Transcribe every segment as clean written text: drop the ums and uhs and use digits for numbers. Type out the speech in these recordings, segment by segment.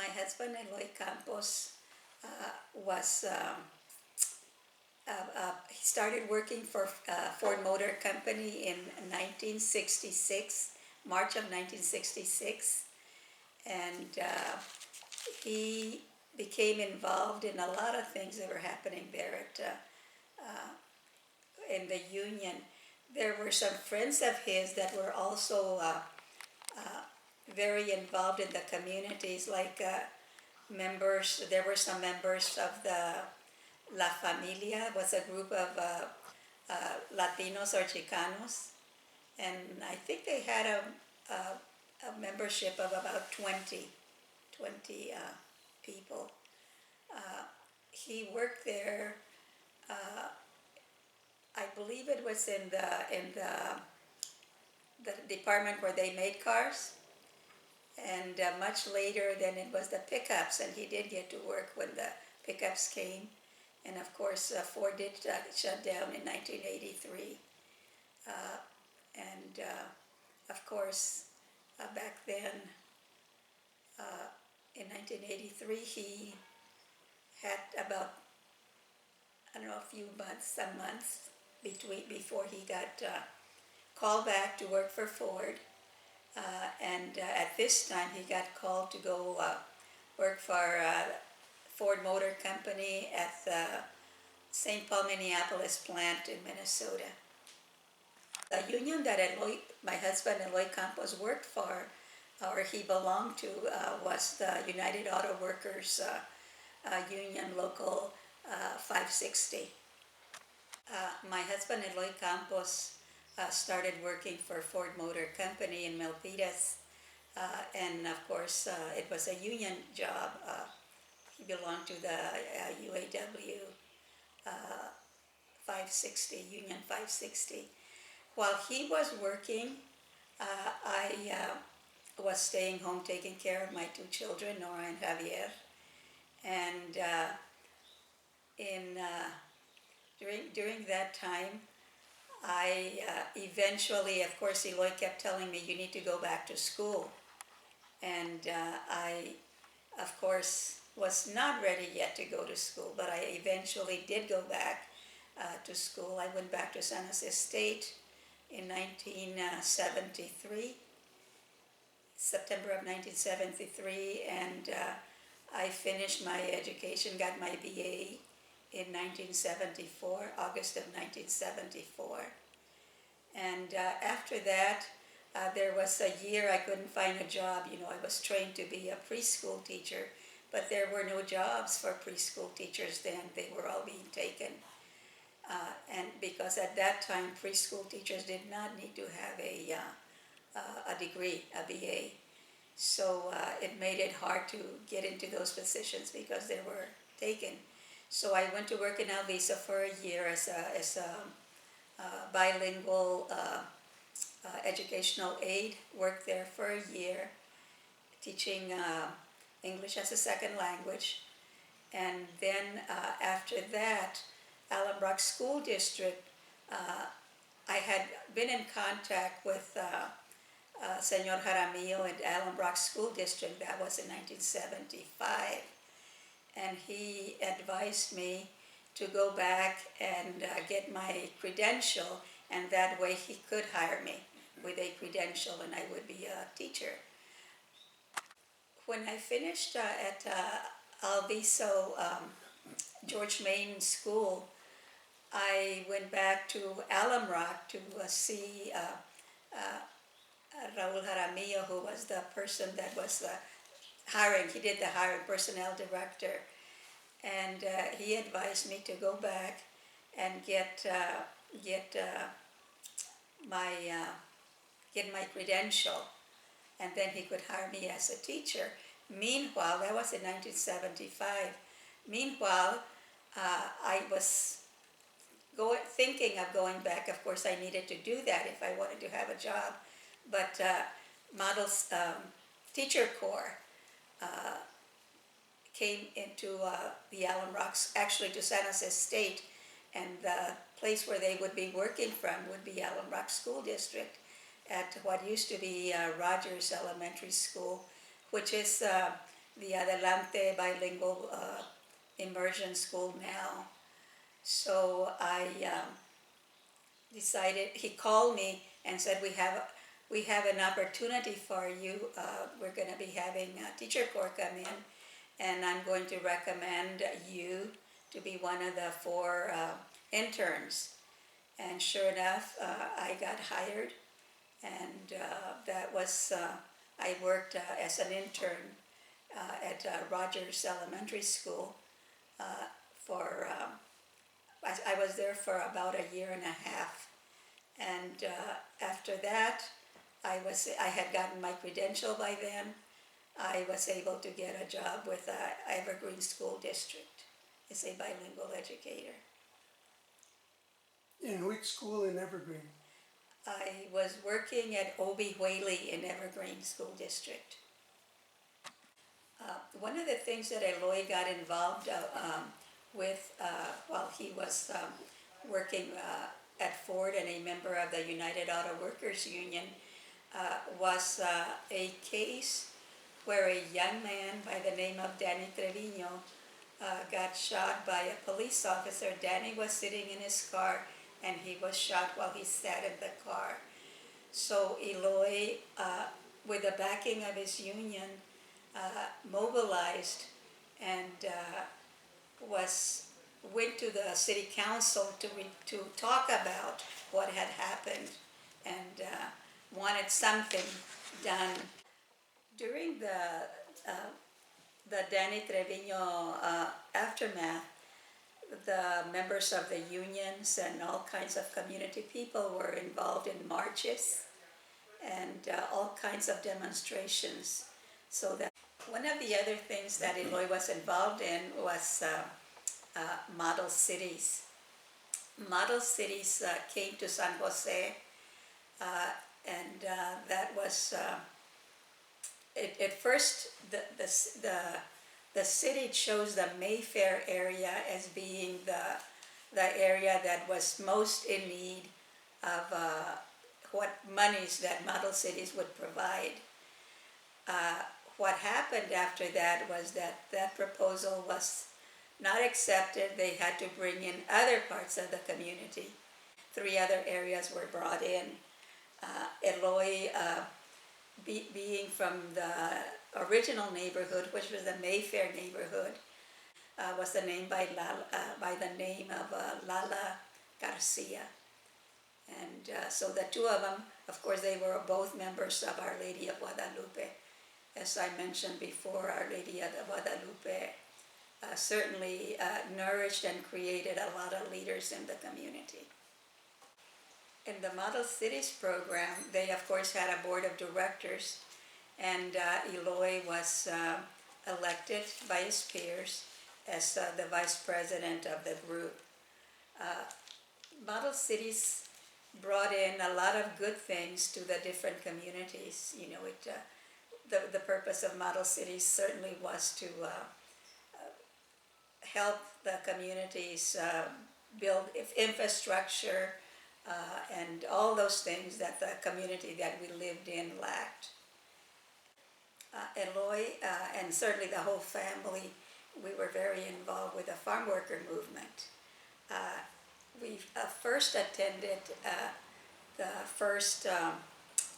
My husband, Eloy Campos, was he started working for Ford Motor Company in 1966, March of 1966, and he became involved in a lot of things that were happening there in the union. There were some friends of his that were also very involved in the communities, like members. There were some members of the La Familia, was a group of Latinos or Chicanos, and I think they had a membership of about 20 people. He worked there. I believe it was in the department where they made cars, and much later then it was the pickups, and he did get to work when the pickups came. And of course, Ford did shut down in 1983. And of course, back then, in 1983, he had about, I don't know, some months before he got called back to work for Ford. And at this time, he got called to go work for Ford Motor Company at the St. Paul, Minneapolis plant in Minnesota. The union that my husband Eloy Campos worked for, or he belonged to, was the United Auto Workers Union Local 560. My husband Eloy Campos started working for Ford Motor Company in Milpitas, and of course it was a union job. He belonged to the UAW 560, Union 560. While he was working, I was staying home taking care of my two children, Nora and Javier. And during that time, I eventually, of course, Eloy kept telling me, you need to go back to school. And I, of course, was not ready yet to go to school, but I eventually did go back to school. I went back to San Jose State in 1973, September of 1973, and I finished my education, got my BA in 1974, August of 1974. And after that, there was a year I couldn't find a job. You know, I was trained to be a preschool teacher, but there were no jobs for preschool teachers then. They were all being taken. And because at that time, preschool teachers did not need to have a degree, a BA. So it made it hard to get into those positions because they were taken. So I went to work in Alvisa for a year as a bilingual educational aide, worked there for a year, teaching English as a second language. And then after that, Allenbrock School District, I had been in contact with Senor Jaramillo at Allenbrock School District. That was in 1975. And he advised me to go back and get my credential, and that way he could hire me with a credential and I would be a teacher. When I finished at Alviso George Main School, I went back to Allenbrock to see Raul Jaramillo, who was the person that was hiring. He did the hiring, personnel director, and he advised me to go back and get my credential, and then he could hire me as a teacher. Meanwhile, that was in 1975. Meanwhile, I was thinking of going back. Of course, I needed to do that if I wanted to have a job. But Models Teacher Corps came into the Allen Rocks, actually to San Jose State, and the place where they would be working from would be Allen Rock School District at what used to be Rogers Elementary School, which is the Adelante bilingual immersion school now. So I decided, he called me and said, we have an opportunity for you. We're going to be having a teacher corps come in, and I'm going to recommend you to be one of the 4 interns. And sure enough, I got hired, and that was, I worked as an intern at Rogers Elementary School for, I was there for about a year and a half. And after that, I had gotten my credential by then. I was able to get a job with Evergreen School District as a bilingual educator. In which school in Evergreen? I was working at Obi Whaley in Evergreen School District. One of the things that Eloy got involved with while he was working at Ford and a member of the United Auto Workers Union was a case where a young man by the name of Danny Trevino got shot by a police officer. Danny was sitting in his car and he was shot while he sat in the car. So Eloy, with the backing of his union, mobilized and went to the city council to talk about what had happened and wanted something done. During the Danny Trevino aftermath, the members of the unions and all kinds of community people were involved in marches and all kinds of demonstrations. So that one of the other things that Eloy was involved in was model cities. Model cities came to San Jose, and that was at first the city chose the Mayfair area as being the area that was most in need of what monies that model cities would provide. What happened after that was that proposal was not accepted. They had to bring in other parts of the community. 3 other areas were brought in. Eloy, being from the original neighborhood, which was the Mayfair neighborhood, was the name by the name of Lala Garcia. And so the 2 of them, of course, they were both members of Our Lady of Guadalupe. As I mentioned before, Our Lady of Guadalupe certainly nourished and created a lot of leaders in the community. In the Model Cities program, they of course had a board of directors, and Eloy was elected by his peers as the vice president of the group. Model Cities brought in a lot of good things to the different communities. You know, the purpose of Model Cities certainly was to help the communities build infrastructure and all those things that the community that we lived in lacked. Eloy and certainly the whole family, we were very involved with the farm worker movement. We first attended the first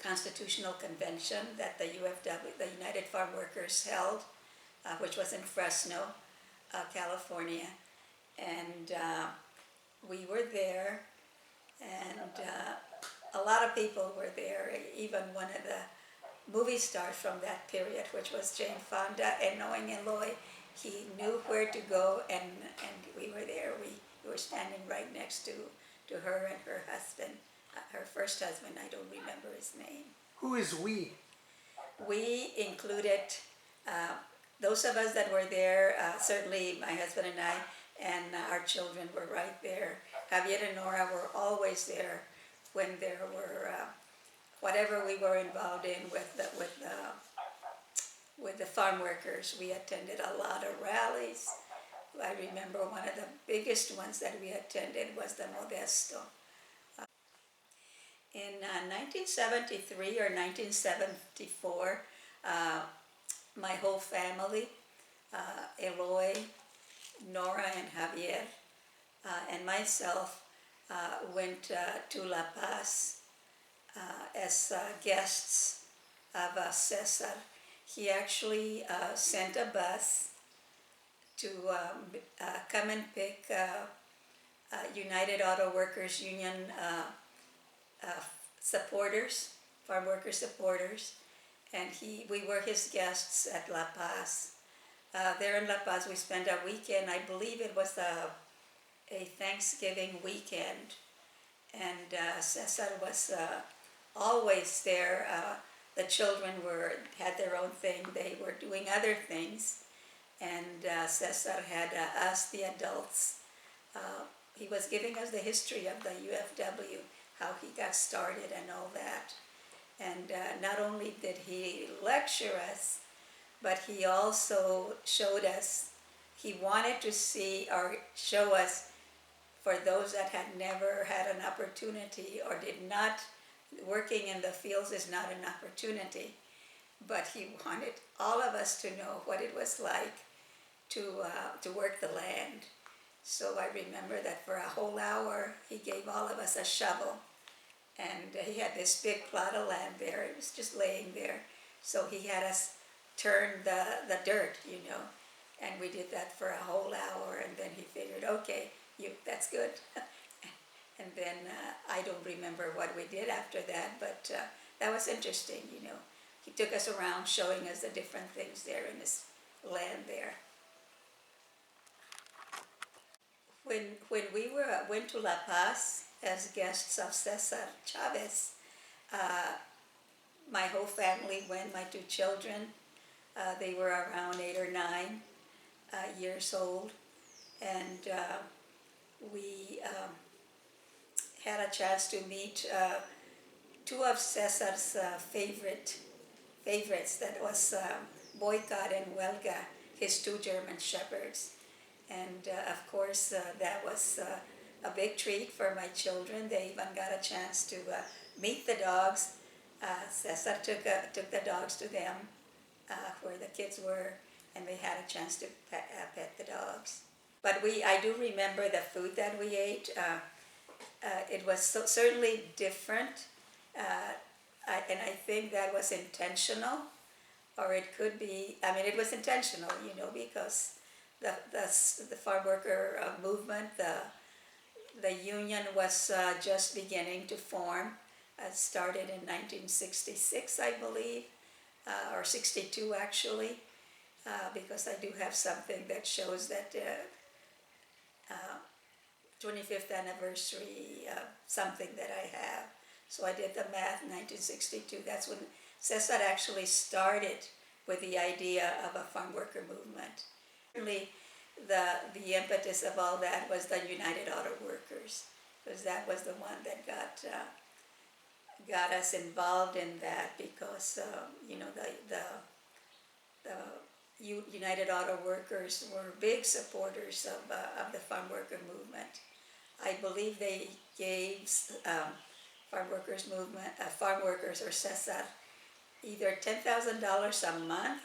constitutional convention that the UFW, the United Farm Workers, held, which was in Fresno, California, and we were there, and a lot of people were there, even one of the movie stars from that period, which was Jane Fonda, and knowing Eloy, he knew where to go, and we were there. We were standing right next to her and her husband, her first husband, I don't remember his name. Who is we? We included those of us that were there, certainly my husband and I, and our children were right there. Javier and Nora were always there when there were whatever we were involved in with the farm workers. We attended a lot of rallies. I remember one of the biggest ones that we attended was the Modesto. In 1973 or 1974, my whole family, Eloy, Nora and Javier, and myself went to La Paz as guests of Cesar. He actually sent a bus to come and pick United Auto Workers Union supporters, farm worker supporters, and we were his guests at La Paz. There in La Paz, we spent a weekend. I believe it was a Thanksgiving weekend, and Cesar was always there. The children had their own thing. They were doing other things, and Cesar had us, the adults. He was giving us the history of the UFW, how he got started and all that. And not only did he lecture us, but he also showed us, he wanted to see or show us, for those that had never had an opportunity or did not, working in the fields is not an opportunity, but he wanted all of us to know what it was like to work the land. So I remember that for a whole hour, he gave all of us a shovel. And he had this big plot of land there. It was just laying there. So he had us turn the dirt, and we did that for a whole hour. And then he figured, okay, that's good. And then I don't remember what we did after that, but that was interesting, He took us around showing us the different things there in this land there. When we went to La Paz as guests of Cesar Chavez, my whole family went, my two children, they were around 8 or 9 years old, and we had a chance to meet two of Cesar's favorites, that was Boycott and Welga, his 2 German shepherds. And of course, that was a big treat for my children. They even got a chance to meet the dogs. Cesar took the dogs to them where the kids were, and they had a chance to pet the dogs. But I do remember the food that we ate. It was certainly different, and I think that was intentional, or it could be, it was intentional, because the farm worker movement, the union was just beginning to form. It started in 1966, I believe, or 62 actually, because I do have something that shows that 25th anniversary, something that I have. So I did the math, 1962. That's when Cesar actually started with the idea of a farm worker movement. Certainly, the impetus of all that was the United Auto Workers, because that was the one that got us involved in that, because the United Auto Workers were big supporters of the farm worker movement. I believe they gave farm workers or Cesar either $10,000 a month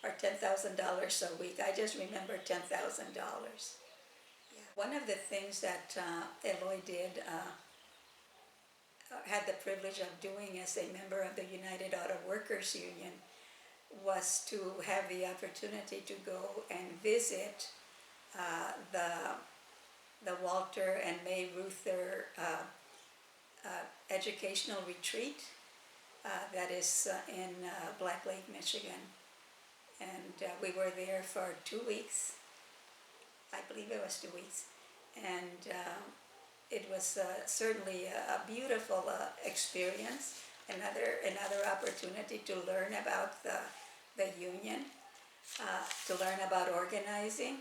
or $10,000 a week. I just remember $10,000. Yeah. One of the things that Eloy did, had the privilege of doing as a member of the United Auto Workers Union, was to have the opportunity to go and visit the Walter and May Ruther educational retreat that is in Black Lake, Michigan. And we were there for 2 weeks. I believe it was 2 weeks. And it was certainly a beautiful experience, another opportunity to learn about the union, to learn about organizing.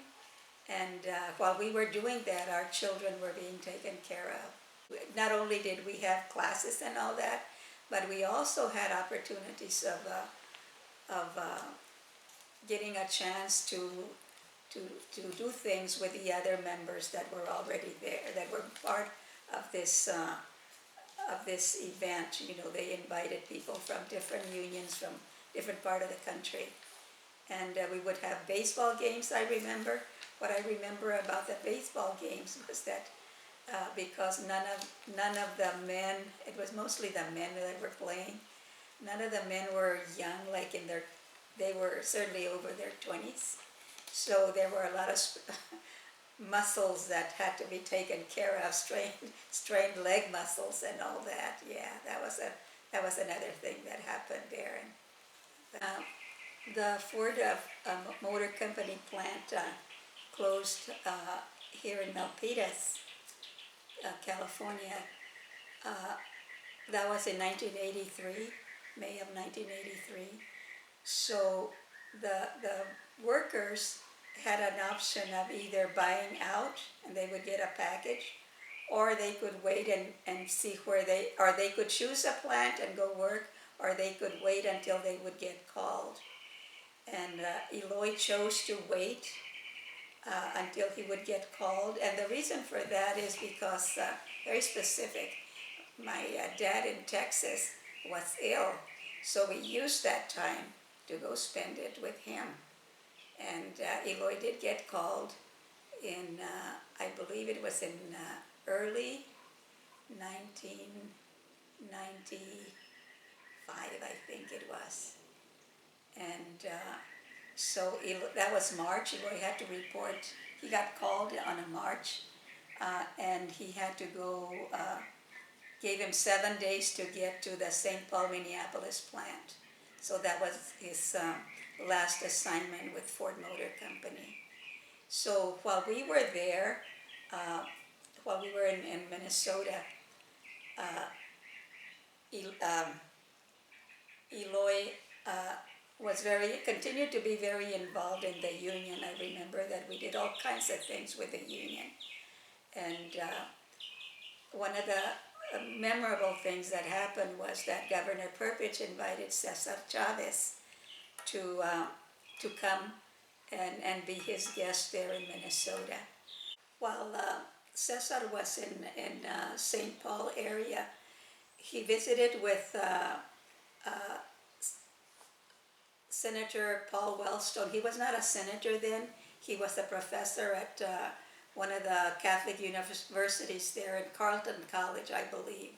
And while we were doing that, our children were being taken care of. Not only did we have classes and all that, but we also had opportunities of getting a chance to do things with the other members that were already there, that were part of this event. They invited people from different unions from different part of the country, and we would have baseball games, I remember. What I remember about the baseball games was that because none of the men, it was mostly the men that were playing, none of the men were young, like they were certainly over their 20s. So there were a lot of muscles that had to be taken care of, strained leg muscles and all that. Yeah, that was another thing that happened there. And the Ford Motor Company plant closed here in Milpitas, California. That was in 1983, May of 1983. So the workers had an option of either buying out and they would get a package, or they could wait and see where or they could choose a plant and go work, or they could wait until they would get called. And Eloy chose to wait until he would get called. And the reason for that is because, very specific, my dad in Texas was ill. So we used that time to go spend it with him. And Eloy did get called in, I believe it was in early 1995, I think it was. And so that was March. Eloy had to report. He got called on a March, and he had to go, gave him 7 days to get to the St. Paul, Minneapolis plant. So that was his last assignment with Ford Motor Company. So while we were there, while we were in Minnesota, Eloy continued to be very involved in the union. I remember that we did all kinds of things with the union. And one of the memorable things that happened was that Governor Perpich invited Cesar Chavez to come and be his guest there in Minnesota. While Cesar was in St. Paul area, he visited with Senator Paul Wellstone. He was not a senator then. He was a professor at one of the Catholic universities there in Carleton College, I believe.